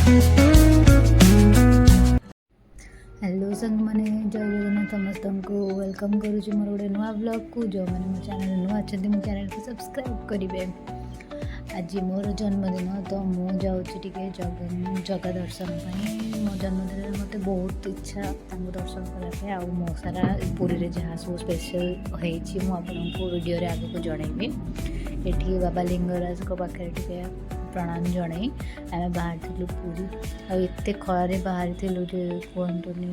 Hello संग मैंने जय जगन्नाथ समस्त को वेलकम करुँच मोर गोटे नुआ ब्लॉग को जो मैंने मो चैनल नुआ अच्छा मो चैनल को सब्सक्राइब करेंगे। आज मोर जन्मदिन तो मुझे जगह दर्शन पर मो जन्मदिन मत बहुत इच्छा दर्शन करने आउ मो सारा पुरी रे जहाँ सब स्पेशल होपको वीडियो रे आगे को जनइबी। ये बाबा लिंगराज को पाखे टे प्रणाम जन आम बाहर पुरी आते खरारे बाहर कहतुनि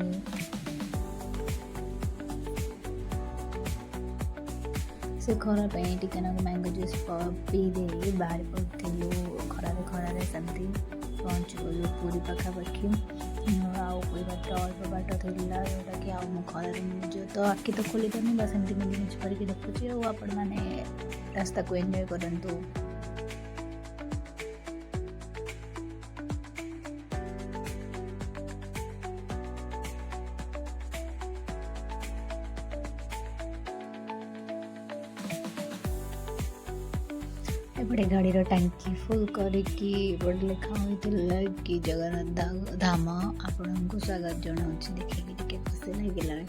से खरा टे मैंगो जूस पी दे बाहर पड़ू खरारे खरारे सेमती पहुँच गलु पुरी पाखापाखि आउ कोई बाट अल्प बाट था जोटा कि आउ खरारे मुझे तो आखि तो खोली पानी बस एमती मिली मिच करके देखुची आपण मैंने रास्ता को एंजॉय करंतु। एपटे गाड़ीर टांकी फुल करके लिखा होता कि जगन्नाथ धाम आपण को स्वागत जनाऊँ देखिए खुशी लगे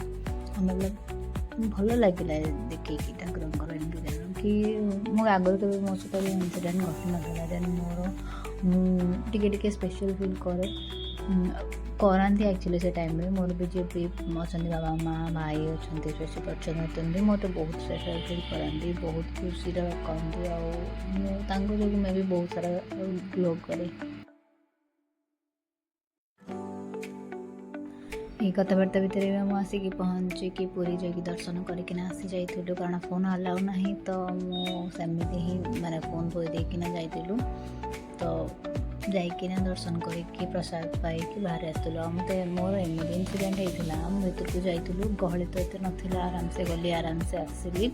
मतलब भल लगे देखिए ठाकुर कि मो आगर के मो सहित इनसीडेंट घटी ना देन मोर टे स्पेशल फील करे कराती एक्चुअली से टाइम में मोर भी जी अच्छा बाबा माँ भाई अच्छा शशि बच्चन होते मत बहुत स्पेशल फील कराती बहुत खुशी कहती जो मैं भी बहुत सारा ग्लो करे कथबार्ता भितर मुझे आसिक पहुँचिकी पुरी जाकि दर्शन करके आसी जाइलु कारण फोन अलाउ ना तो मुझे ही माने फोन थोड़ी देकिना जाइलु तो जाइकिना दर्शन करके प्रसाद पाई बाहर आसलु मत मोर एमती इनसीडेंट होता भर को जाइलु गहली तो ये नाला आराम से गली आराम से आसली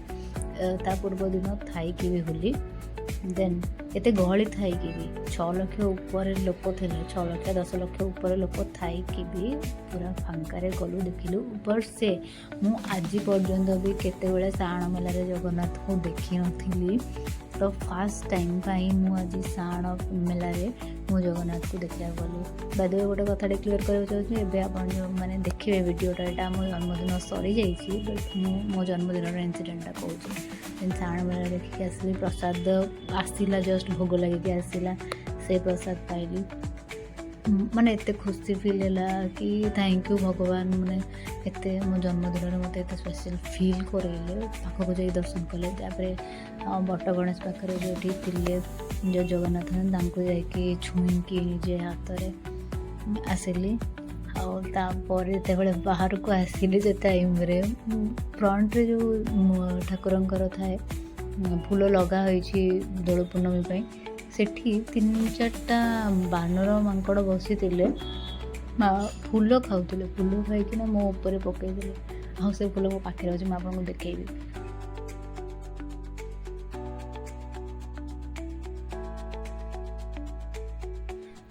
ता पूर्व दिन थी भी बुली देन एत गहली थी भी 6 लाख ऊपर लोक थे 6 लाख 10 लाख ऊपर लोक थी भी पूरा फांकार गलु देखिलु ऊपर से मु आज पर्यंत भी केते साण मेला जगन्नाथ को देखी नी तो फास्ट टाइम आज साण मेल मु जगन्नाथ को देखा गलु बादे गोटे कथा क्लीयर करना चाहिए आप जो मैंने देखिए वीडियोटा यहाँ मो जन्मदिन सरी जाइए मो जन्मदिन इनसीडेंटा कहूँ साण मेला देखिए आसली प्रसाद आसला जस्ट भोग लगे आसला से प्रसाद पाइली माने एते खुशी फील है कि थैंक यू भगवान माने एते मो जन्मदिन मत एत स्पेशल फील करेले पाखक जाई दर्शन कले बट गणेश पाखे जो थे जो जगन्नाथ जाकि छुईकी निजे हाथ में आसली आउे बाहर को आसली से टाइम रे फ्रंट रे जो ठाकुरंकर थाए फूल लगा होइछि दोल पूर्णमी सेठी 3-4टा बानर मांकड़ बसी फूल खाऊले फूल खाई मो ऊपर पकईदे हाँ से फूल मो पाखे अच्छे मुझे आपको देखी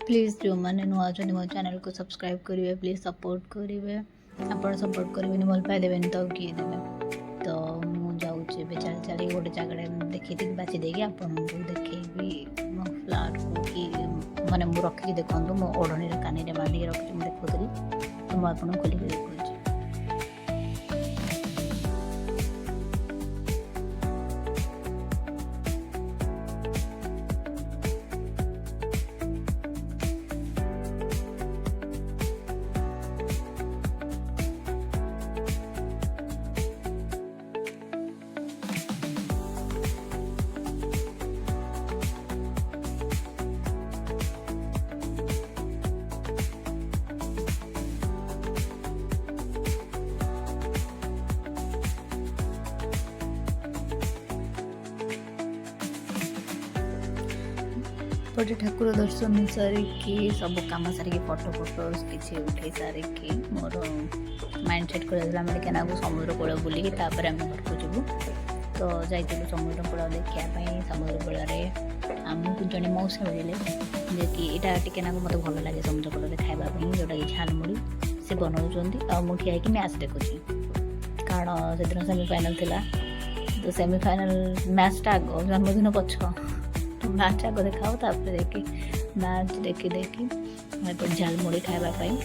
प्लीज जो मैंने नुआ अच्छा मो चैनल को सब्सक्राइब करेंगे प्लीज सपोर्ट करेंगे आप सपोर्ट करेंगे भल पाई देवे तो किए देवे तो मुझे चल चल गोटे जगह देखी बाची देगी आपको देखी मो फ्लावर को कि मैंने मुझे रखी देखो मो ओढ़नी कानी बांधिक रखी मुझे देखुली तो मुझे खोलिक देखी पटे ठाकुर दर्शन सारिकी सब कम सारिकी फोटो फोटोज किसी उठे सारिकी मोर माइंड सेट कर ना समुद्र कूल बुलिकी तापर आम घर को जीवु तो जाइलु समुद्र कूल देखापी समुद्र कूल आमको जड़े मौसा मिले जे कि यहाँ टे ना मत भल लगे समुद्र कूल खावाई जोटा कि झालमुड़ी से बनाऊँ आ ठिया मैच देखुची कारण से दिन सेमिफाइनाल थिला तो सेमिफाइनाल मैचटा आग जन्मदिन पछ मैच आग देखाओ देखी मैच देखी देखी एपटे झालमुड़ी खावाई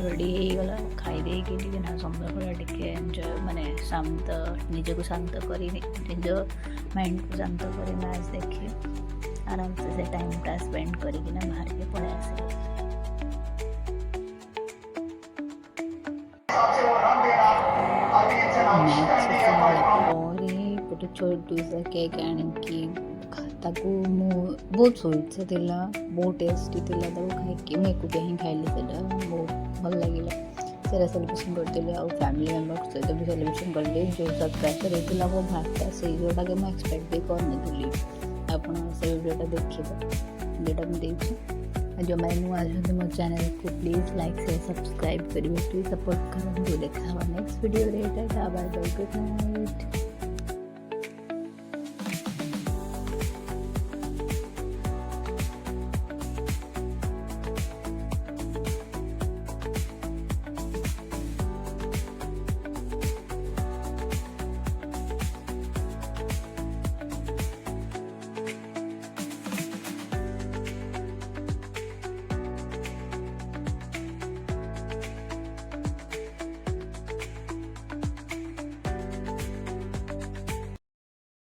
रेडी होगला खाई ना समय टे एंजॉय माने शांत निजक शांत कर निज माइंड को शांत कर मैच देखी आराम से टाइमटा स्पेंड करना बाहर के पड़े आस गोटे छोटू सा केक आणिकी बहुत स्वीट से बहुत टेस्टी खाई मुझे एकुटिया ही खाइली बहुत भल लगे से सेलिब्रेशन करते आउ फैमिली मेम्बर सहित भी सेलिब्रेशन कली जो सरप्राइज होता मो भाटा से जोटा कि मुझे एक्सपेक्ट भी करनी आप से वीडियोटा देखिए जोटा मुझे जो मैंने नुआ आते मो चैनल को प्लीज लाइक शेयर सब्सक्राइब करेंगे प्लीज सपोर्ट करेंगे देखा next video bye bye good night.